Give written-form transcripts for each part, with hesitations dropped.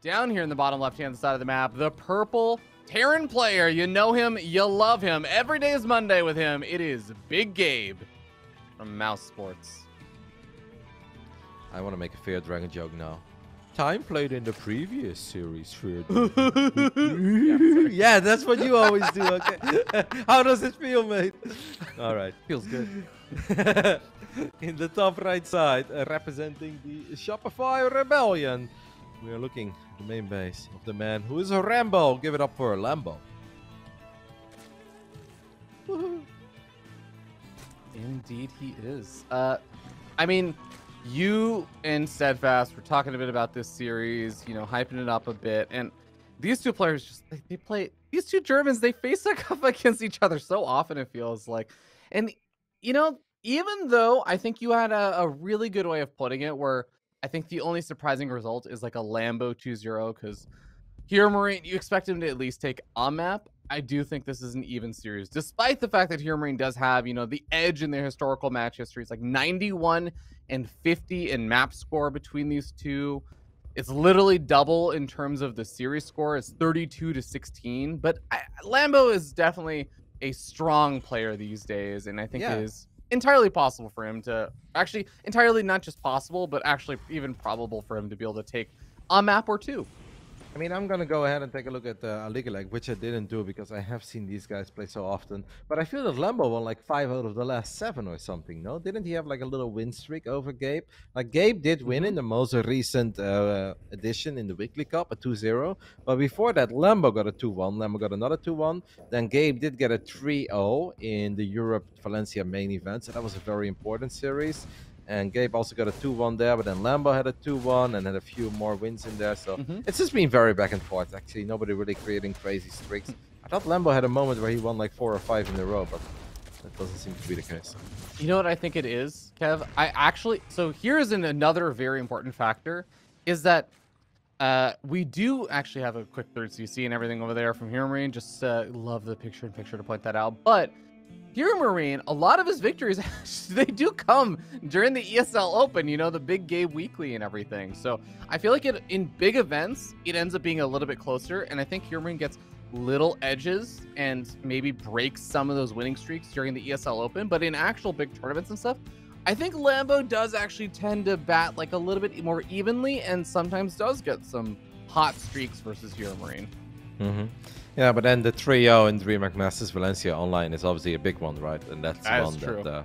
Down here in the bottom left-hand side of the map, the purple Terran player. You know him, you love him. Every day is Monday with him. It is Big Gabe from Mouse Sports. I want to make a Fear Dragon joke now. Time played in the previous series, Fear Yeah, that's what you always do, okay? How does it feel, mate? All right. Feels good. In the top right side, representing the Shopify Rebellion, we are looking at the main base of the man who is a Rambo. Give it up for Lambo. Indeed he is. I mean, you and Steadfast were talking a bit about this series, you know, hyping it up a bit. And these two players, just they play, these two Germans, they face up against each other so often, it feels like. And, you know, even though I think you had a really good way of putting it, where I think the only surprising result is like a Lambo 2-0, because HeroMarine, you expect him to at least take a map. I do think this is an even series, despite the fact that HeroMarine does have, you know, the edge in their historical match history. It's like 91 and 50 in map score between these two. It's literally double in terms of the series score. It's 32-16. But Lambo is definitely a strong player these days, and I think it is entirely possible for him to actually, entirely not just possible, but actually even probable for him to be able to take a map or two. I mean, I'm going to go ahead and take a look at League, which I didn't do because I have seen these guys play so often. But I feel that Lambo won like 5 out of the last 7 or something, no? Didn't he have like a little win streak over Gabe? Like, Gabe did win in the most recent edition in the Weekly Cup, a 2-0. But before that, Lambo got a 2-1. Lambo got another 2-1. Then Gabe did get a 3-0 in the Europe Valencia main event. So that was a very important series. And Gabe also got a 2-1 there, but then Lambo had a 2-1 and had a few more wins in there. So it's just been very back and forth, actually. Nobody really creating crazy streaks. I thought Lambo had a moment where he won like 4 or 5 in a row, but that doesn't seem to be the case. You know what I think it is, Kev? I actually, so here's another very important factor, is that we do actually have a quick third CC and everything over there from HeroMarine. Just love the picture-in-picture to point that out. But HeroMarine, a lot of his victories, they do come during the ESL Open, you know, the Big Gabe Weekly and everything. So I feel like in big events, it ends up being a little bit closer. And I think HeroMarine gets little edges and maybe breaks some of those winning streaks during the ESL Open. But in actual big tournaments and stuff, I think Lambo does actually tend to bat like a little bit more evenly and sometimes does get some hot streaks versus HeroMarine. Yeah, but then the 3-0 in DreamHack Masters Valencia online is obviously a big one, right? And that's one true. that,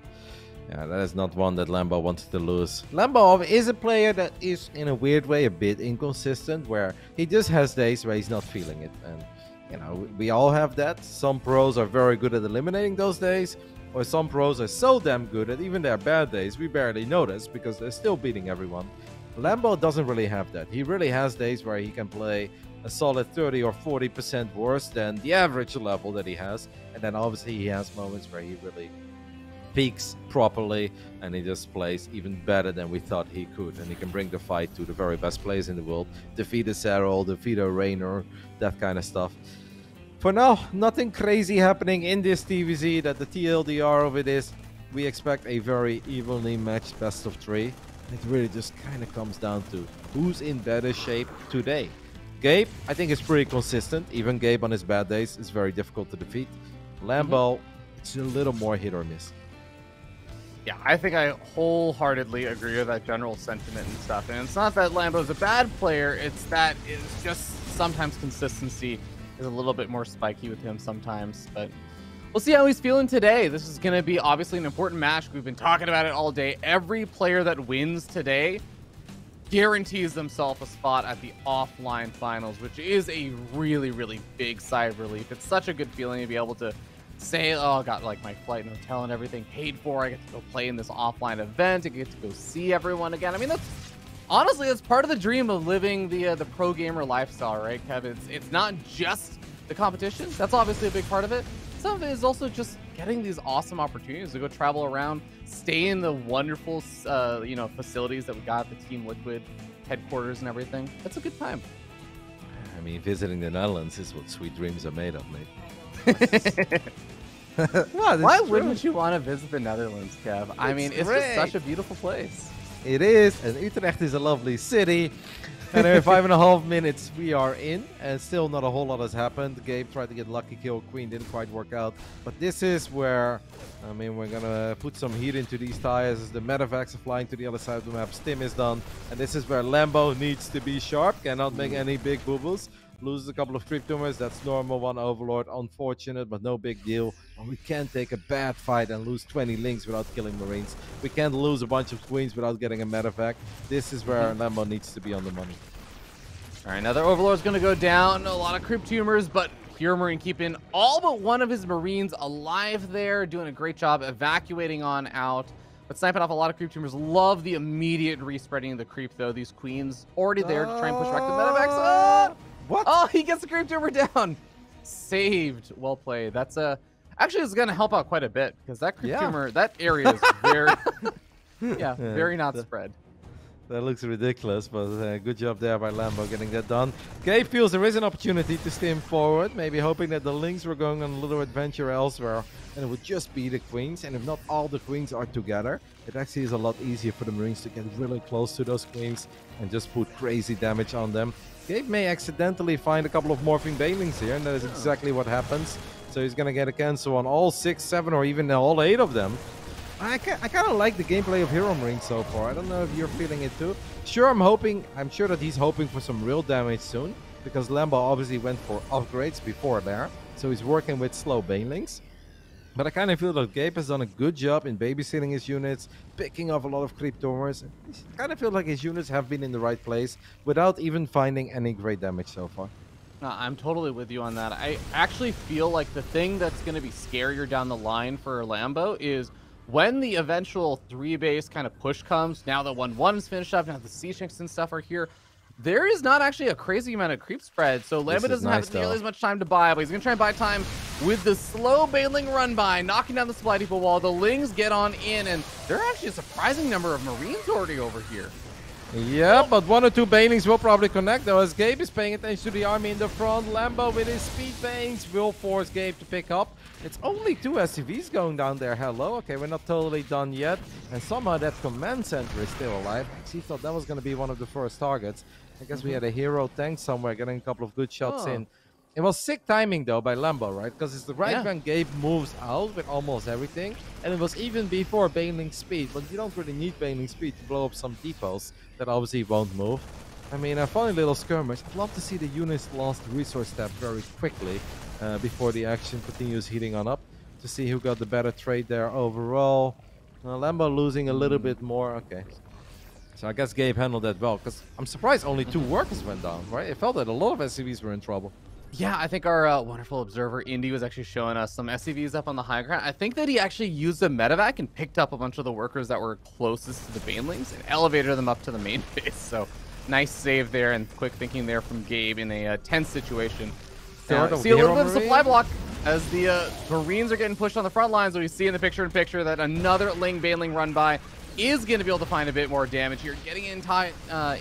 yeah, that is not one that Lambo wanted to lose. Lambo is a player that is, in a weird way, a bit inconsistent, where he just has days where he's not feeling it. And, you know, we all have that. Some pros are very good at eliminating those days, or some pros are so damn good that even their bad days, we barely notice because they're still beating everyone. Lambo doesn't really have that. He really has days where he can play a solid 30 or 40% worse than the average level that he has. And then obviously he has moments where he really peaks properly and he just plays even better than we thought he could. And he can bring the fight to the very best players in the world. Defeat a Serral, defeat a Rainer, that kind of stuff. For now, nothing crazy happening in this TVZ. That the TLDR of it is, we expect a very evenly matched best of 3. It really just kind of comes down to who's in better shape today. Gabe, I think, is pretty consistent. Even Gabe on his bad days is very difficult to defeat. Lambo, it's a little more hit or miss. Yeah, I think I wholeheartedly agree with that general sentiment and stuff. And it's not that Lambo's a bad player, it's that it's just sometimes consistency is a little bit more spiky with him sometimes. But we'll see how he's feeling today. This is going to be obviously an important match. We've been talking about it all day. Every player that wins today guarantees themselves a spot at the offline finals, which is a really, really big sigh of relief. It's such a good feeling to be able to say, oh, I got like my flight and hotel and everything paid for. I get to go play in this offline event. I get to go see everyone again. I mean, that's honestly, that's part of the dream of living the pro gamer lifestyle, right, Kevin? It's not just the competition. That's obviously a big part of it. Some of it is also just getting these awesome opportunities to go travel around, stay in the wonderful, you know, facilities that we got at the TeamLiquid headquarters and everything. It's a good time. I mean, visiting the Netherlands is what sweet dreams are made of, mate. Well, why wouldn't you want to visit the Netherlands, Kev? I mean, it's just such a beautiful place. It is, and Utrecht is a lovely city. And in 5.5 minutes, we are in, and still not a whole lot has happened. Gabe tried to get lucky kill Queen, didn't quite work out. But this is where, I mean, we're gonna put some heat into these tires as the medevacs are flying to the other side of the map. Stim is done, and this is where Lambo needs to be sharp, cannot make any big boo-boos. Loses a couple of creep tumors, that's normal. One Overlord, unfortunate, but no big deal. And we can't take a bad fight and lose 20 links without killing Marines. We can't lose a bunch of Queens without getting a medevac. This is where Lambo needs to be on the money. All right, another Overlord's going to go down. A lot of creep tumors, but HeroMarine keeping all but one of his Marines alive there, doing a great job evacuating on out. But sniping off a lot of creep tumors. Love the immediate respreading of the creep, though. These Queens already there to try and push back the medevacs. What? Oh, he gets the creep tumor down. Saved. Well played. That's actually it's going to help out quite a bit because that creep tumor, that area is very, very not spread. That looks ridiculous, but good job there by Lambo getting that done. Gabe feels there is an opportunity to stim forward, maybe hoping that the links were going on a little adventure elsewhere, and it would just be the Queens. And if not all the Queens are together, it actually is a lot easier for the Marines to get really close to those Queens and just put crazy damage on them. Gabe may accidentally find a couple of morphing banelings here, and that is exactly what happens. So he's going to get a cancel on all 6, 7, or even all 8 of them. I kind of like the gameplay of HeroMarine so far. I don't know if you're feeling it too. Sure, I'm sure that he's hoping for some real damage soon, because Lambo obviously went for upgrades before there. So he's working with slow banelings. But I kind of feel that Gabe has done a good job in babysitting his units, picking off a lot of creep tumors. I kind of feel like his units have been in the right place without even finding any great damage so far. I'm totally with you on that. I actually feel like the thing that's going to be scarier down the line for Lambo is when the eventual 3-base kind of push comes. Now that 1-1 is finished up, now the C-Shinks and stuff are here. There is not actually a crazy amount of creep spread, so Lambo doesn't have nearly as much time to buy, but he's going to try and buy time with the slow baneling run by, knocking down the supply depot wall. The Lings get on in, and there are actually a surprising number of Marines already over here. Yeah, but 1 or 2 banelings will probably connect, though, as Gabe is paying attention to the army in the front. Lambo with his speed banes will force Gabe to pick up. It's only 2 SCVs going down there. Hello. Okay, we're not totally done yet. And somehow that command center is still alive. He thought that was going to be one of the first targets. I guess we had a hero tank somewhere getting a couple of good shots in. It was sick timing, though, by Lambo, right? Because it's the right when Gabe moves out with almost everything. And it was even before baneling speed. But you don't really need baneling speed to blow up some depots that obviously won't move. I mean, a funny little skirmish. I'd love to see the units lost resource step very quickly before the action continues heating on up to see who got the better trade there overall. Lambo losing a little bit more. Okay. So I guess Gabe handled that well, because I'm surprised only 2 workers went down, right? It felt that a lot of SCVs were in trouble. Yeah, I think our wonderful observer, Indy, was actually showing us some SCVs up on the high ground. I think that he actually used a medevac and picked up a bunch of the workers that were closest to the banelings and elevated them up to the main base. So nice save there and quick thinking there from Gabe in a tense situation. See a little bit of supply block as the Marines are getting pushed on the front lines. So we see in the picture-in-picture that another Ling baneling run by is going to be able to find a bit more damage here, getting in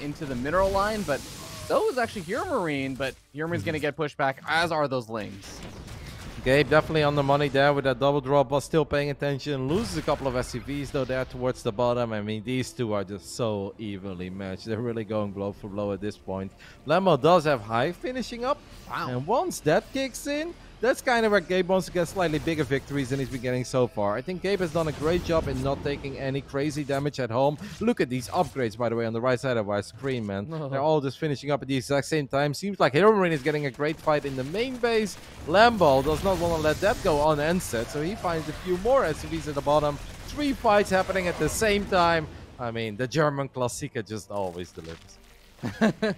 into the mineral line, but so is actually HeroMarine, but HeroMarine's going to get pushed back, as are those Lings. Gabe definitely on the money there with that double drop, but still paying attention. Loses a couple of SCVs, though, there towards the bottom. I mean, these 2 are just so evenly matched. They're really going blow for blow at this point. Lambo does have high finishing up. Wow. And once that kicks in, that's kind of where Gabe wants to get slightly bigger victories than he's been getting so far. I think Gabe has done a great job in not taking any crazy damage at home. Look at these upgrades, by the way, on the right side of our screen, man. They're all just finishing up at the exact same time. Seems like HeroMarine is getting a great fight in the main base. Lambo does not want to let that go unanswered, so he finds a few more SCVs at the bottom. 3 fights happening at the same time. I mean, the German Klassiker just always delivers.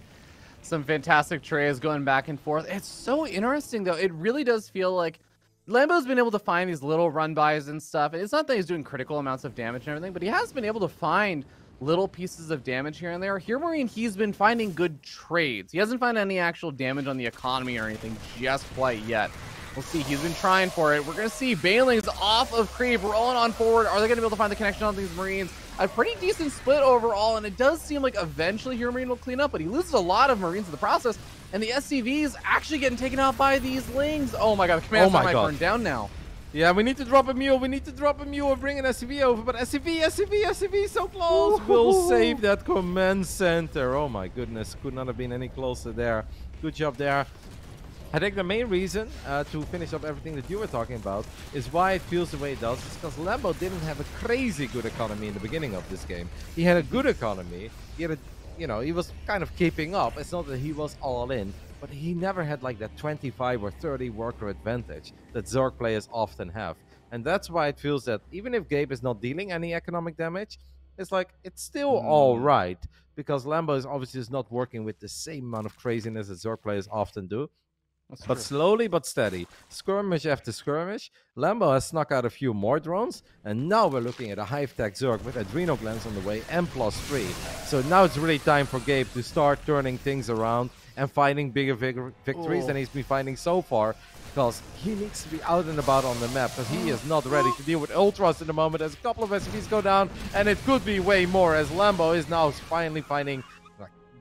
Some fantastic trays going back and forth. It's so interesting, though. It really does feel like Lambo's been able to find these little run-bys and stuff. It's not that he's doing critical amounts of damage and everything, but he has been able to find little pieces of damage here and there. HeroMarine, he's been finding good trades. He hasn't found any actual damage on the economy or anything just quite yet. We'll see. He's been trying for it. We're going to see banelings off of creep, rolling on forward. Are they going to be able to find the connection on these Marines? A pretty decent split overall, and it does seem like eventually HeroMarine will clean up, but he loses a lot of Marines in the process, and the SCVs actually getting taken out by these Lings. Oh my god, the command center might burn down now. Yeah, we need to drop a mule. We need to drop a mule and bring an SCV over. But SCV, so close. We'll save that command center. Oh my goodness. Could not have been any closer there. Good job there. I think the main reason to finish up everything that you were talking about is why it feels the way it does. Is because Lambo didn't have a crazy good economy in the beginning of this game. He had a good economy. He had a, he was kind of keeping up. It's not that he was all in, but he never had like that 25 or 30 worker advantage that Zork players often have. And that's why it feels that even if Gabe is not dealing any economic damage, it's like it's still all right, because Lambo is obviously just not working with the same amount of craziness that Zork players often do. But slowly but steady, skirmish after skirmish, Lambo has snuck out a few more drones, and now we're looking at a Hive-Tech Zerg with Adrenal Glands on the way and +3. So now it's really time for Gabe to start turning things around and finding bigger victories than he's been finding so far, because he needs to be out and about on the map, because he is not ready to deal with Ultras in the moment as a couple of SCVs go down, and it could be way more, as Lambo is now finally finding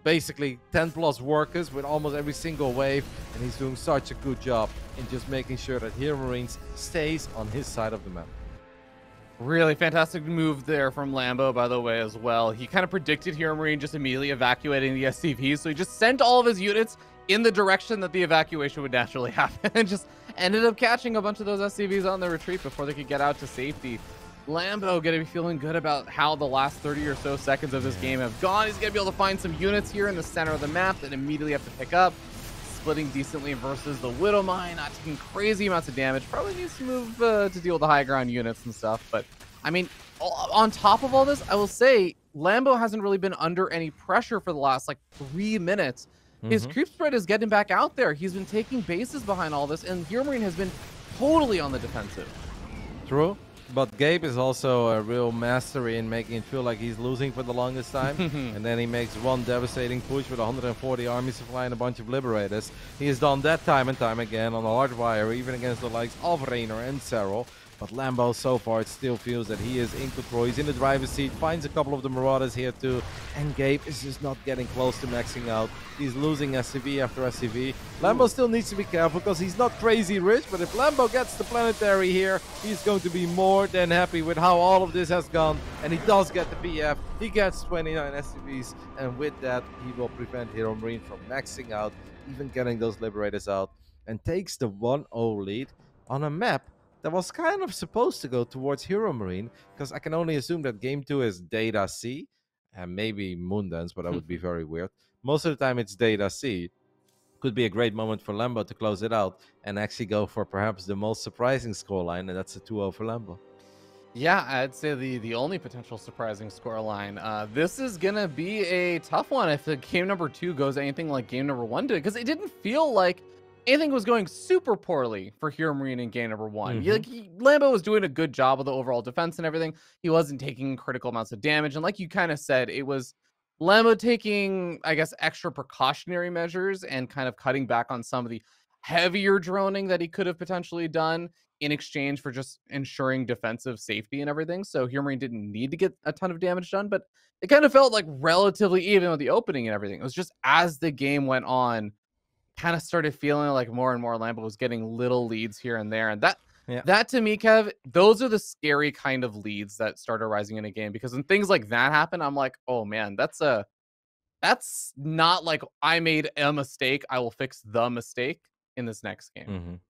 basically 10 plus workers with almost every single wave, and he's doing such a good job in just making sure that HeroMarine stays on his side of the map. Really fantastic move there from Lambo, by the way, as well. He kind of predicted HeroMarine just immediately evacuating the SCVs, so he just sent all of his units in the direction that the evacuation would naturally happen, and just ended up catching a bunch of those SCVs on the retreat before they could get out to safety. Lambo gonna be feeling good about how the last 30 or so seconds of this game have gone. He's gonna be able to find some units here in the center of the map that immediately have to pick up. Splitting decently versus the Widow Mine, not taking crazy amounts of damage. Probably needs to move to deal with the high ground units and stuff. But, I mean, on top of all this, I will say, Lambo hasn't really been under any pressure for the last, like, 3 minutes. His creep spread is getting back out there. He's been taking bases behind all this, and HeroMarine has been totally on the defensive. True. But Gabe is also a real mastery in making it feel like he's losing for the longest time. And then he makes one devastating push with 140 army supply and a bunch of liberators. He has done that time and time again on the hard wire, even against the likes of Rainer and Serral. But Lambo, so far, it still feels that he is in control. He's in the driver's seat, finds a couple of the Marauders here too. And Gabe is just not getting close to maxing out. He's losing SCV after SCV. Lambo still needs to be careful because he's not crazy rich. But if Lambo gets the planetary here, he's going to be more than happy with how all of this has gone. And he does get the PF. He gets 29 SCVs. And with that, he will prevent HeroMarine from maxing out, even getting those Liberators out. And takes the 1-0 lead on a map that was kind of supposed to go towards HeroMarine, because I can only assume that game 2 is Data C, and maybe Moondance, but that would be very weird. Most of the time it's Data C. Could be a great moment for Lambo to close it out and actually go for perhaps the most surprising scoreline, and that's a 2-0 for Lambo. Yeah, I'd say the only potential surprising scoreline. This is going to be a tough one if the game number 2 goes anything like game number 1 did, because it didn't feel like anything was going super poorly for HeroMarine in game number 1. Lambo was doing a good job of the overall defense and everything. He wasn't taking critical amounts of damage. And like you kind of said, it was Lambo taking, I guess, extra precautionary measures and kind of cutting back on some of the heavier droning that he could have potentially done in exchange for just ensuring defensive safety and everything. So HeroMarine didn't need to get a ton of damage done, but it kind of felt like relatively even with the opening and everything. It was just as the game went on, kind of started feeling like more and more Lambo was getting little leads here and there. And that to me, Kev, those are the scary kind of leads that start arising in a game, because when things like that happen, I'm like, oh man, that's not like I made a mistake, I will fix the mistake in this next game.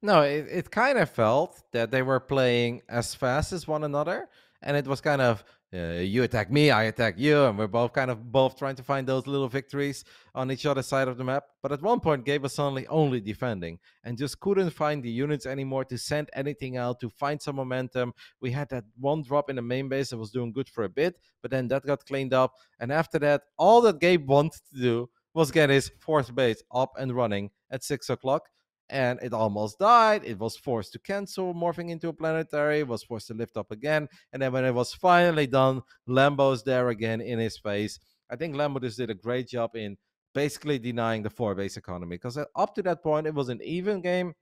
No, it kind of felt that they were playing as fast as one another, and it was kind of you attack me, I attack you, and we're both trying to find those little victories on each other's side of the map. But at one point, Gabe was suddenly only defending and just couldn't find the units anymore to send anything out, to find some momentum. We had that one drop in the main base that was doing good for a bit, but then that got cleaned up. And after that, all that Gabe wanted to do was get his fourth base up and running at 6 o'clock. And it almost died. It was forced to cancel, morphing into a planetary, was forced to lift up again. And then when it was finally done, Lambo's there again in his face. I think Lambo just did a great job in basically denying the 4-base economy, because up to that point, it was an even game.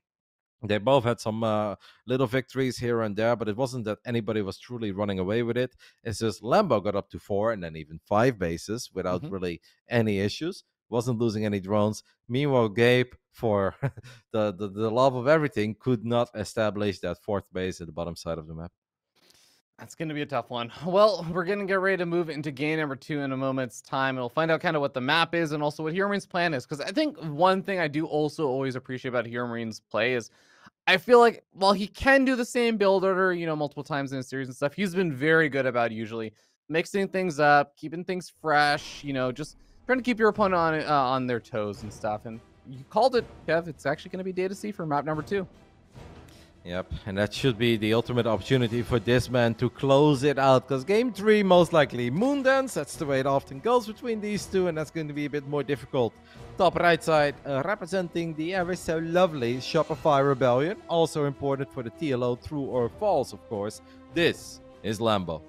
They both had some little victories here and there, but it wasn't that anybody was truly running away with it. It's just Lambo got up to 4 and then even 5 bases without really any issues. wasn't losing any drones. Meanwhile, Gabe, for the love of everything, could not establish that fourth base at the bottom side of the map. That's going to be a tough one. Well, we're going to get ready to move into game number 2 in a moment's time. And we'll find out kind of what the map is and also what HeroMarine's plan is. Because I think one thing I do also always appreciate about HeroMarine's play is I feel like while he can do the same build order, multiple times in a series and stuff, he's been very good about usually mixing things up, keeping things fresh, just trying to keep your opponent on their toes and stuff. And you called it, Kev. It's actually going to be Data C for map number 2. Yep, and that should be the ultimate opportunity for this man to close it out, because game 3 most likely Moondance. That's the way it often goes between these two, and that's going to be a bit more difficult. Top right side representing the ever so lovely Shopify Rebellion, also important for the TLO true or false, of course. This is Lambo.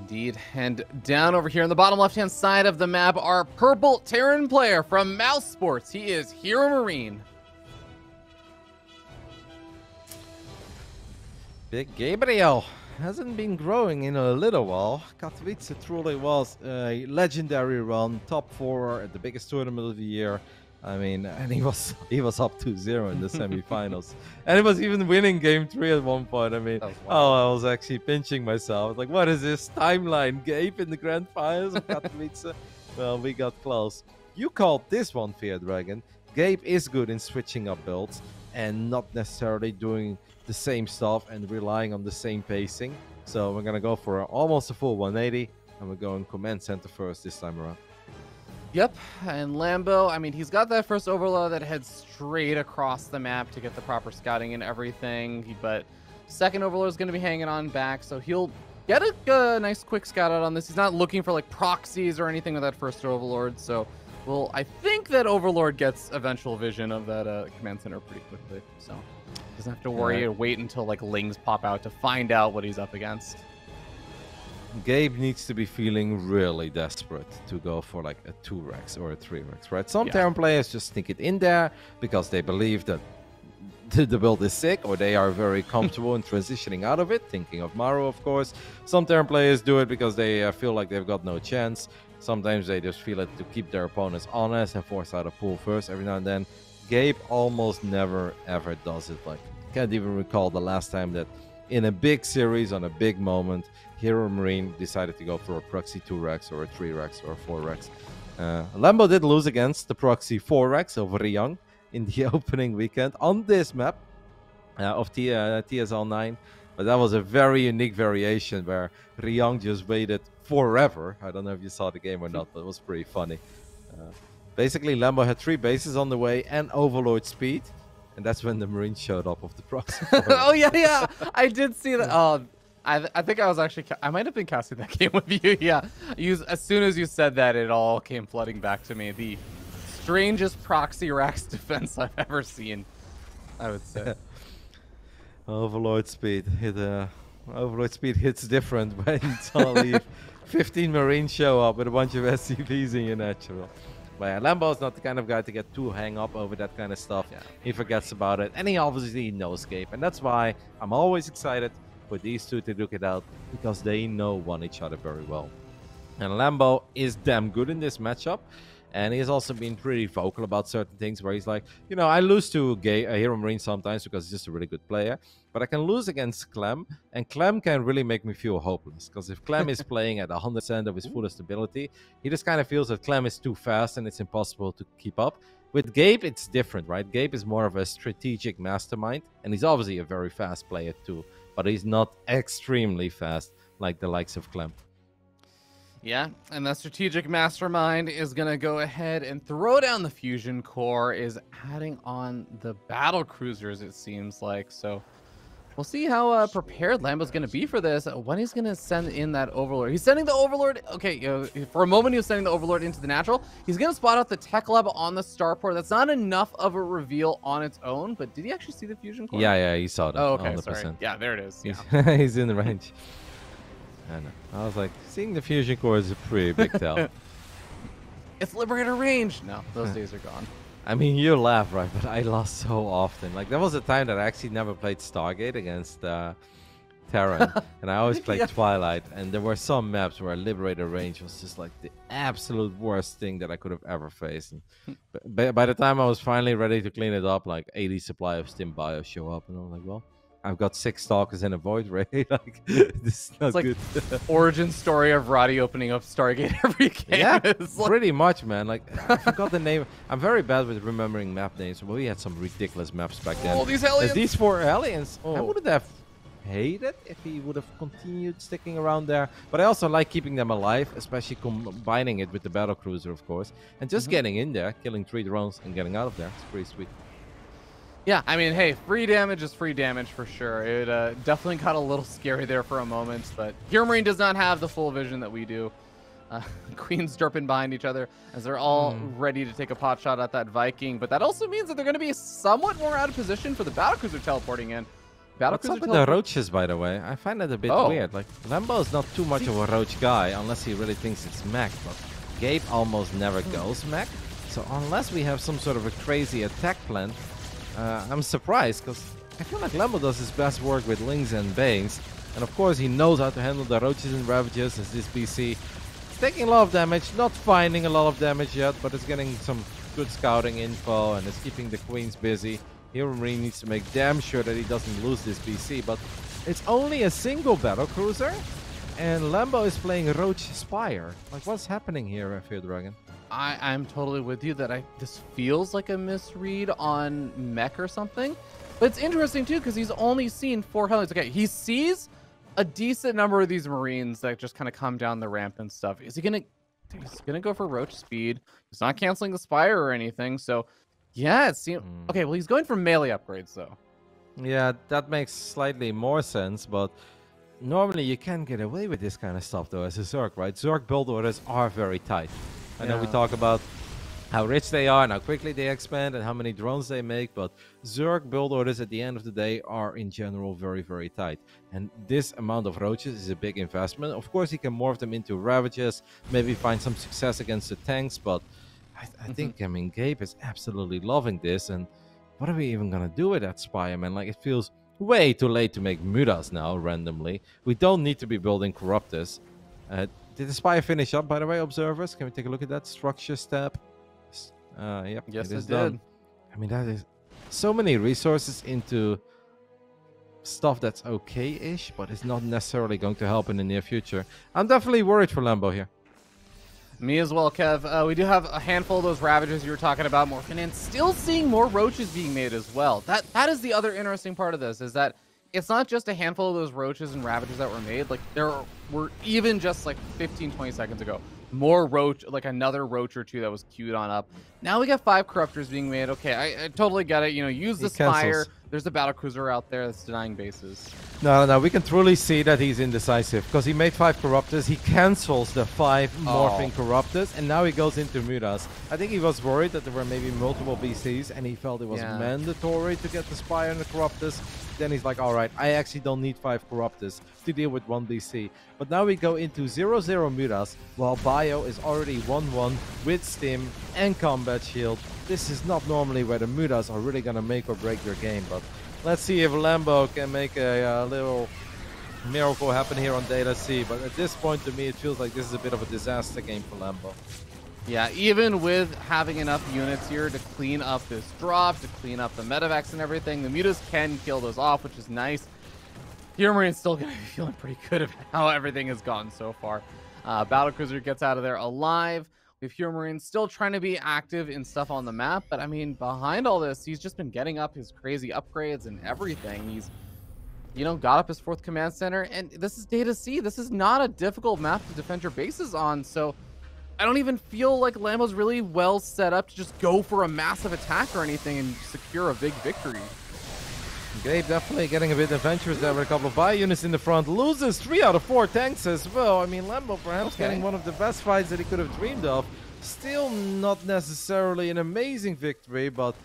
Indeed. And down over here on the bottom left-hand side of the map, our purple Terran player from Mouse Sports. He is HeroMarine. Big Gabriel hasn't been growing in a little while. Katowice truly was a legendary run, top 4 at the biggest tournament of the year. I mean, and he was up 2-0 in the semifinals, and he was even winning game 3 at one point. I mean, I was actually pinching myself. Like, what is this timeline? Gabe in the grand finals of Katowice? Well, we got close. You called this one, Fear Dragon. Gabe is good in switching up builds and not necessarily doing the same stuff and relying on the same pacing. So we're gonna go for almost a full 180, and we're going command center first this time around. Yep, and Lambo, I mean, he's got that first overload that heads straight across the map to get the proper scouting and everything, but second overload is going to be hanging on back, so he'll get a nice quick scout out on this. He's not looking for like proxies or anything with that first overlord, so I think that overlord gets eventual vision of that command center pretty quickly, so doesn't have to worry or wait until like lings pop out to find out what he's up against. Gabe needs to be feeling really desperate to go for like a 2-rex or a 3-rex, right? Some Terran players just sneak it in there because they believe that the build is sick, or they are very comfortable in transitioning out of it, thinking of Maru, of course. Some Terran players do it because they feel like they've got no chance. Sometimes they just feel it to keep their opponents honest and force out a pull first every now and then. Gabe almost never ever does it. Like, can't even recall the last time that in a big series on a big moment HeroMarine decided to go for a proxy 2-rex or a 3-rex or a 4-rex. Lambo did lose against the proxy 4-rex over Ryang in the opening weekend on this map of TSL 9, but that was a very unique variation where Ryang just waited forever. I don't know if you saw the game or not, but it was pretty funny. Basically, Lambo had 3 bases on the way and overlord speed, and that's when the Marine showed up of the proxy. Oh yeah, I did see that. I think I was actually, I might have been casting that game with you. Yeah, as soon as you said that, it all came flooding back to me. The strangest proxy Rax defense I've ever seen, I would say. Overlord speed hits different when suddenly 15 Marines show up with a bunch of SCVs in your natural. But yeah, Lambo is not the kind of guy to get too hang up over that kind of stuff. Yeah. He forgets about it, and he obviously knows Gabe, and that's why I'm always excited for these two to duke it out, because they know each other very well. And Lambo is damn good in this matchup, and he has also been pretty vocal about certain things where he's like, I lose to HeroMarine sometimes because he's just a really good player, but I can lose against Clem, and Clem can really make me feel hopeless, because if Clem is playing at 100% of his fullest ability, he just kind of feels that Clem is too fast and it's impossible to keep up. With Gabe, it's different, right? Gabe is more of a strategic mastermind, and he's obviously a very fast player too, but he's not extremely fast like the likes of Clem. Yeah, and that strategic mastermind is going to go ahead and throw down the fusion core, is adding on the battle cruisers, it seems like. So we'll see how prepared Lambo's going to be for this, when he's going to send in that overlord. He's sending the overlord. Okay, for a moment he was sending the overlord into the natural. He's going to spot out the tech lab on the starport. That's not enough of a reveal on its own, but did he actually see the fusion core? Yeah, he saw that. Oh, okay, 100%. sorry. Yeah, there it is. Yeah. He's in the range. I know. I was like, seeing the fusion core is a pretty big tell. It's Liberator range. No, those days are gone. I mean, you laugh, right? But I lost so often. Like, there was a time that I actually never played Stargate against Terran Terran, and I always played Yeah. Twilight, and there were some maps where Liberator range was just like the absolute worst thing that I could have ever faced. And by the time I was finally ready to clean it up, like 80 supply of Stim Bio show up, and I was like, well, I've got 6 Stalkers in a Void Ray. Like, this is not It's like good. origin story of Roddy opening up Stargate every game. Yeah, It's like, pretty much, man. Like, I forgot the name. I'm very bad with remembering map names. Well, we had some ridiculous maps back then. oh, these There's aliens. these 4 aliens. I Oh. wouldn't have hated if he would have continued sticking around there. But I also like keeping them alive, especially combining it with the battle cruiser, of course. And just getting in there, killing 3 drones, and getting out of there. It's pretty sweet. Yeah, I mean, hey, free damage is free damage for sure. It definitely got a little scary there for a moment, but HeroMarine does not have the full vision that we do. Queens derping behind each other as they're all ready to take a pot shot at that Viking, but that also means that they're going to be somewhat more out of position for the battlecruiser teleporting in. What's up with the roaches, by the way? I find that a bit weird. Like, Lambo is not too much of a roach guy, unless he really thinks it's mech, but Gabe almost never goes mech. So unless we have some sort of a crazy attack plan, I'm surprised, because I feel like Lambo does his best work with Lings and Banes. And of course he knows how to handle the roaches and ravages as this BC. It's taking a lot of damage, not finding a lot of damage yet, but it's getting some good scouting info and it's keeping the queens busy. HeroMarine needs to make damn sure that he doesn't lose this BC, but it's only a single battle cruiser, and Lambo is playing Roach Spire. Like, what's happening here, Fear Dragon? I'm totally with you that this feels like a misread on mech or something, but it's interesting too because he's only seen 4 Hellions. Okay, he sees a decent number of these Marines that just kind of come down the ramp and stuff. Is he gonna? He's gonna go for Roach speed. He's not canceling the Spire or anything. So, yeah, it seems okay. Well, he's going for melee upgrades though. Yeah, that makes slightly more sense, but normally you can get away with this kind of stuff though as a Zerg, right? Zerg build orders are very tight. I know we talk about how rich they are and how quickly they expand and how many drones they make, but Zerg build orders at the end of the day are in general very, very tight. And this amount of roaches is a big investment. Of course, he can morph them into ravages, maybe find some success against the tanks, but I think, I mean, Gabe is absolutely loving this. And what are we even going to do with that Spire, man? Like, it feels way too late to make Mudas now, randomly. We don't need to be building Corruptus. Did the Spire finish up, by the way, observers? Can we take a look at that structure step? Yep, Yes, it done. did. I mean, that is so many resources into stuff that's okay-ish, but it's not necessarily going to help in the near future. I'm definitely worried for Lambo here. Me as well, Kev. We do have a handful of those Ravages you were talking about morphing in. Still seeing more Roaches being made as well. That is the other interesting part of this, is that it's not just a handful of those Roaches and Ravages that were made. Like, there were even just like 15, 20 seconds ago, more Roach, like another Roach or 2 that was queued on up. Now we got 5 Corruptors being made. Okay, I totally get it. You know, use the Spire. There's a battlecruiser out there that's denying bases. No, we can truly see that he's indecisive, because he made 5 Corruptors. He cancels the 5 morphing Corruptors, and now he goes into Mudas. I think he was worried that there were maybe multiple BCs, and he felt it was mandatory to get the Spire and the Corruptors. Then he's like, alright, I actually don't need 5 Corruptors to deal with 1 BC. But now we go into 0-0 Mudas, while Bio is already 1-1 with Stim and Combat Shield. This is not normally where the Mudas are really going to make or break your game, but let's see if Lambo can make a little miracle happen here on Data C. But at this point, to me, it feels like this is a bit of a disaster game for Lambo. Yeah, even with having enough units here to clean up this drop, to clean up the medevacs and everything, the Mutas can kill those off, which is nice. HeroMarine's still going to be feeling pretty good about how everything has gone so far. Battlecruiser gets out of there alive. We have HeroMarine still trying to be active in stuff on the map, but I mean, behind all this, he's just been getting up his crazy upgrades and everything. He's, you know, got up his 4th command center, and this is Data C. This is not a difficult map to defend your bases on, so I don't even feel like Lambo's really well set up to just go for a massive attack or anything and secure a big victory. Gabe definitely getting a bit adventurous there with a couple of buy units in the front. Loses 3 out of 4 tanks as well. I mean, Lambo perhaps getting one of the best fights that he could have dreamed of. Still not necessarily an amazing victory, but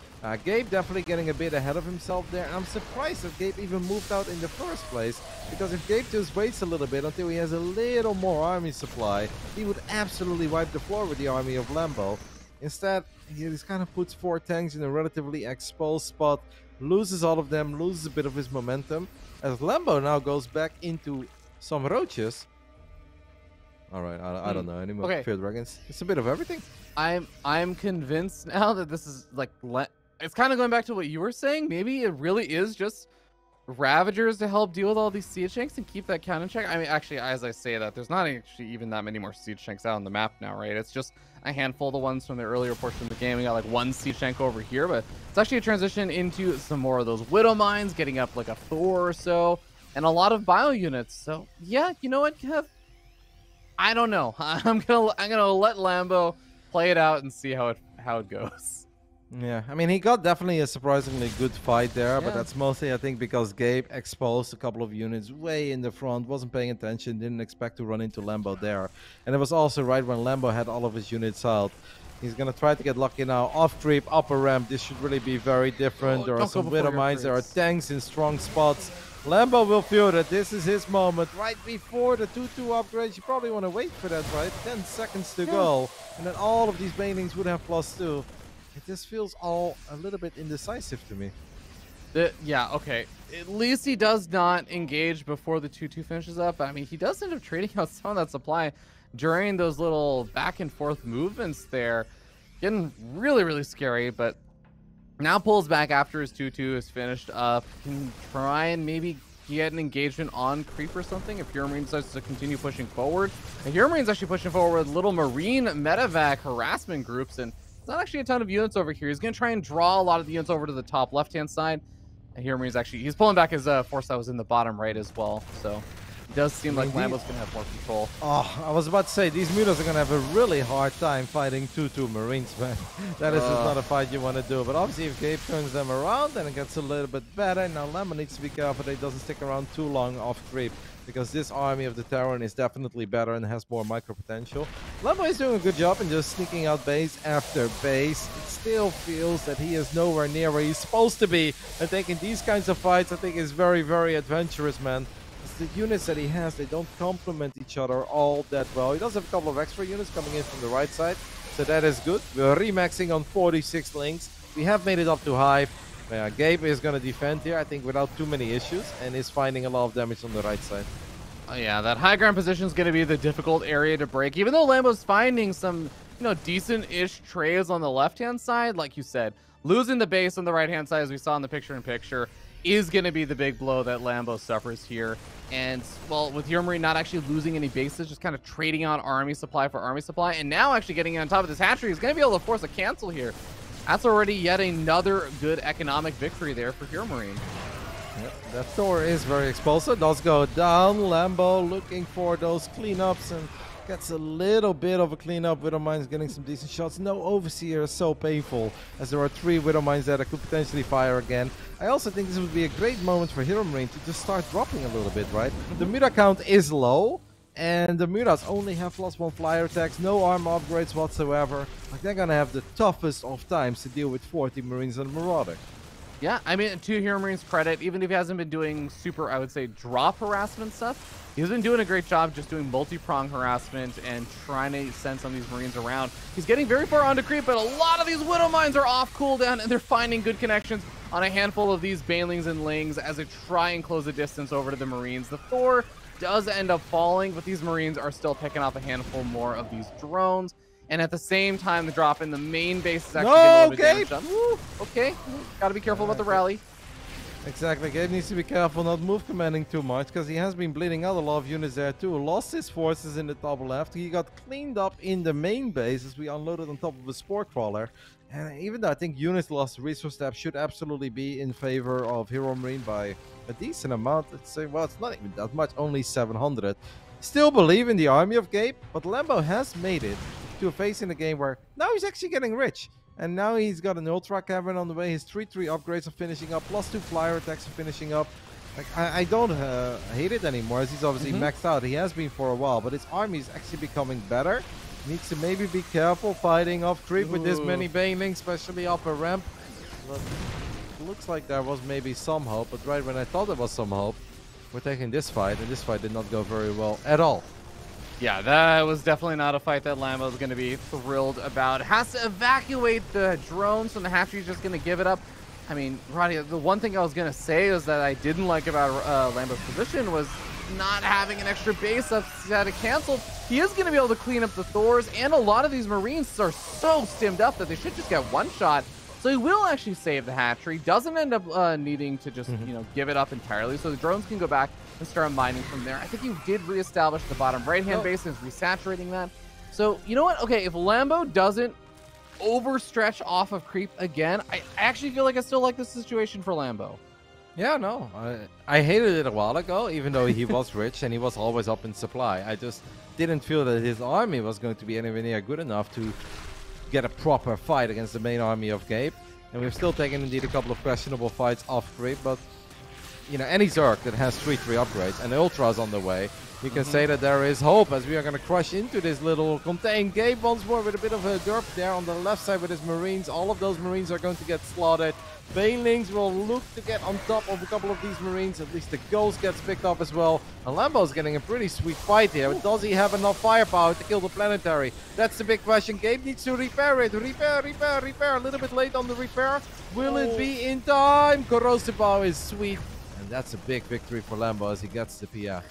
Gabe definitely getting a bit ahead of himself there. I'm surprised that Gabe even moved out in the first place, because if Gabe just waits a little bit until he has a little more army supply, he would absolutely wipe the floor with the army of Lambo. Instead, he just kind of puts 4 tanks in a relatively exposed spot, loses all of them, loses a bit of his momentum. as Lambo now goes back into some roaches. All right, I don't know any more fear dragons. It's a bit of everything. I'm convinced now that this is like it's kind of going back to what you were saying. Maybe it really is just Ravagers to help deal with all these Siege Tanks and keep that count in check. I mean, actually, as I say that, there's not actually even that many more Siege Tanks out on the map now, right? It's just a handful of the ones from the earlier portion of the game. We got like one Siege Tank over here, but it's actually a transition into some more of those Widow Mines, getting up like a Thor or so, and a lot of bio units. So yeah, you know what, Kev? I don't know. I'm gonna let Lambo play it out and see how it goes. Yeah, I mean, he got definitely a surprisingly good fight there, but that's mostly, I think, because Gabe exposed a couple of units way in the front, wasn't paying attention, didn't expect to run into Lambo there. And it was also right when Lambo had all of his units out. He's going to try to get lucky now. Off creep, upper ramp, this should really be very different. There are some Widow Mines, there are tanks in strong spots. Lambo will feel that this is his moment right before the 2-2 upgrade. You probably want to wait for that, right? 10 seconds to go. And then all of these banelings would have +2. It just feels all a little bit indecisive to me. Yeah, okay. At least he does not engage before the 2-2 finishes up. I mean, he does end up trading out some of that supply during those little back and forth movements there. Getting really, really scary, but now pulls back after his 2-2 is finished up. Can try and maybe get an engagement on creep or something if HeroMarine starts to continue pushing forward. And HeroMarine's actually pushing forward with little Marine medevac harassment groups, and it's not actually a ton of units over here. He's going to try and draw a lot of the units over to the top left-hand side. And HeroMarine's actually, he's pulling back his force that was in the bottom right as well. So it does seem like Lambo's going to have more control. Oh, I was about to say, these mutas are going to have a really hard time fighting 2-2 Marines, man. That is just not a fight you want to do. But obviously, if Gabe turns them around, then it gets a little bit better. Now, Lambo needs to be careful that he doesn't stick around too long off creep, because this army of the Terran is definitely better and has more micro potential. Lambo is doing a good job in just sneaking out base after base. It still feels that he is nowhere near where he's supposed to be. I think in these kinds of fights, I think is very, very adventurous, man. The units that he has, they don't complement each other all that well. He does have a couple of extra units coming in from the right side, so that is good. We're remaxing on 46 links. We have made it up to high. Gabe is going to defend here, I think, without too many issues, and is finding a lot of damage on the right side. Oh yeah, that high ground position is going to be the difficult area to break. Even though Lambo's finding some, decent-ish trades on the left-hand side, like you said, losing the base on the right-hand side, as we saw in the picture-in-picture, is going to be the big blow that Lambo suffers here. And, well, with HeroMarine not actually losing any bases, just kind of trading on army supply for army supply, and now actually getting on top of this hatchery, he's going to be able to force a cancel here. That's already yet another good economic victory there for HeroMarine. Yep, that Thor is very explosive. Does go down. Lambo looking for those cleanups and gets a little bit of a cleanup. Widow Mines getting some decent shots. No Overseer is so painful, as there are 3 Widow Mines that could potentially fire again. I also think this would be a great moment for HeroMarine to just start dropping a little bit, right? The muta count is low, and the mutas only have +1 flyer attacks, no armor upgrades whatsoever. Like, they're gonna have the toughest of times to deal with 40 Marines and Marauder. Yeah, I mean, to HeroMarine's credit, even if he hasn't been doing super, I would say, drop harassment stuff, he's been doing a great job just doing multi-prong harassment and trying to send some of these Marines around. He's getting very far onto creep, but a lot of these Widow Mines are off cooldown, and they're finding good connections on a handful of these Banelings and Lings as they try and close the distance over to the Marines. The Thor does end up falling, but these Marines are still picking off a handful more of these drones. And at the same time, the drop in the main base is actually getting a little bit damage done. Woo, okay, gotta be careful about the rally. Exactly, Gabe needs to be careful not move commanding too much, because he has been bleeding out a lot of units there too. Lost his forces in the top left. He got cleaned up in the main base as we unloaded on top of a Spore Crawler. And even though I think units lost resource step should absolutely be in favor of HeroMarine by a decent amount. Let's say, well, it's not even that much, only 700. Still believe in the army of Gabe, but Lambo has made it to a phase in the game where now he's actually getting rich. And now he's got an Ultra Cavern on the way. His 3-3 upgrades are finishing up. +2 flyer attacks are finishing up. Like, I don't hate it anymore, as he's obviously maxed out. He has been for a while, but his army is actually becoming better. Needs to maybe be careful fighting off creep with this many Banelings, especially up a ramp. But it looks like there was maybe some hope, but right when I thought there was some hope, we're taking this fight, and this fight did not go very well at all. Yeah, that was definitely not a fight that Lambo is going to be thrilled about. Has to evacuate the drones, and the hatchery is just going to give it up. I mean, Roddy, the one thing I was going to say is that I didn't like about Lambo's position was not having an extra base that's had it canceled. He is going to be able to clean up the Thors, and a lot of these Marines are so stimmed up that they should just get one shot. So he will actually save the hatchery, doesn't end up needing to just, you know, give it up entirely. So the drones can go back and start mining from there. I think he did reestablish the bottom right-hand base and is resaturating that. So, you know what? Okay, if Lambo doesn't overstretch off of creep again, I actually feel like I still like this situation for Lambo. Yeah, no, I hated it a while ago, even though he was rich and he was always up in supply. I just didn't feel that his army was going to be anywhere near good enough to get a proper fight against the main army of Gabe. And we've still taken indeed a couple of questionable fights off creep, but you know, any Zerg that has 3-3 upgrades and Ultras on the way, you can say that there is hope, as we are going to crush into this little contained Gabe once more with a bit of a derp there on the left side with his Marines. All of those Marines are going to get slaughtered. Banelings will look to get on top of a couple of these Marines. At least the Ghost gets picked up as well. And Lambo's getting a pretty sweet fight here. Does he have enough firepower to kill the Planetary? That's the big question. Gabe needs to repair it. Repair. A little bit late on the repair. Will it be in time? Corrosive Bow is sweet. And that's a big victory for Lambo as he gets the PF.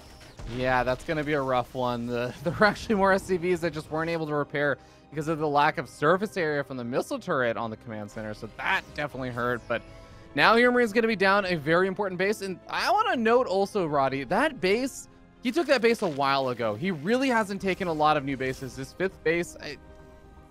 Yeah, that's going to be a rough one. There were actually more SCVs that just weren't able to repair because of the lack of surface area from the missile turret on the command center. So that definitely hurt. But now HeroMarine's going to be down a very important base. And I want to note also, Roddy, that base, he took that base a while ago. He really hasn't taken a lot of new bases. This 5th base,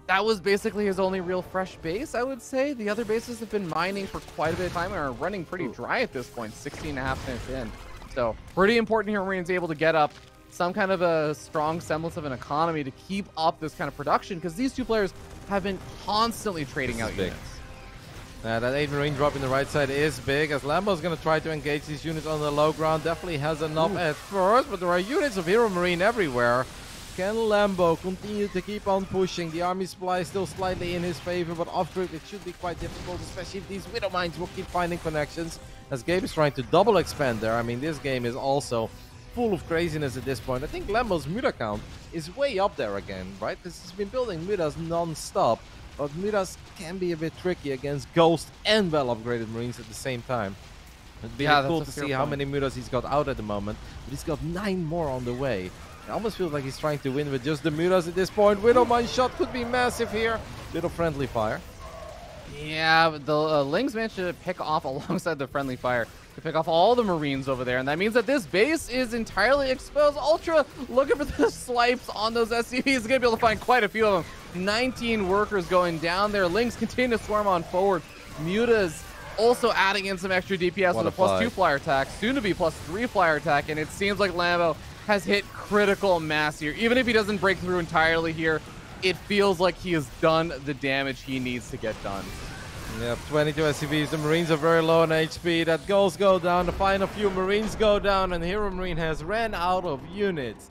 that was basically his only real fresh base, I would say. The other bases have been mining for quite a bit of time and are running pretty dry at this point, 16.5 minutes in. So pretty important HeroMarine's able to get up some kind of a strong semblance of an economy to keep up this kind of production, because these two players have been constantly trading out units. That 8 Marine drop in the right side is big, as Lambo's going to try to engage these units on the low ground. Definitely has enough at first, but there are units of HeroMarine everywhere. Can Lambo continue to keep on pushing? The army supply is still slightly in his favor, but off-grid it should be quite difficult, especially if these Widow Mines will keep finding connections. As Gabe is trying to double expand there. I mean, this game is also full of craziness at this point. I think Lambo's Muda count is way up there again, right? Because he's been building Mudas non-stop, but Mudas can be a bit tricky against Ghost and well-upgraded Marines at the same time. It'd be cool to see how many Mudas he's got out at the moment, but he's got 9 more on the way. It almost feels like he's trying to win with just the Mudas at this point. Widow Mine shot could be massive here. Little friendly fire. Yeah, the Lings managed to pick off alongside the friendly fire to pick off all the Marines over there, and that means that this base is entirely exposed. Ultra looking for the swipes on those SCVs. He's gonna be able to find quite a few of them. 19 workers going down there. Lings continue to swarm on forward. Muta's also adding in some extra DPS with a +2 flyer attack, soon to be +3 flyer attack, and it seems like Lambo has hit critical mass here. Even if he doesn't break through entirely here, it feels like he has done the damage he needs to get done. Yep, 22 SCVs. The Marines are very low on HP. That Ghosts go down. The final few Marines go down, and HeroMarine has ran out of units.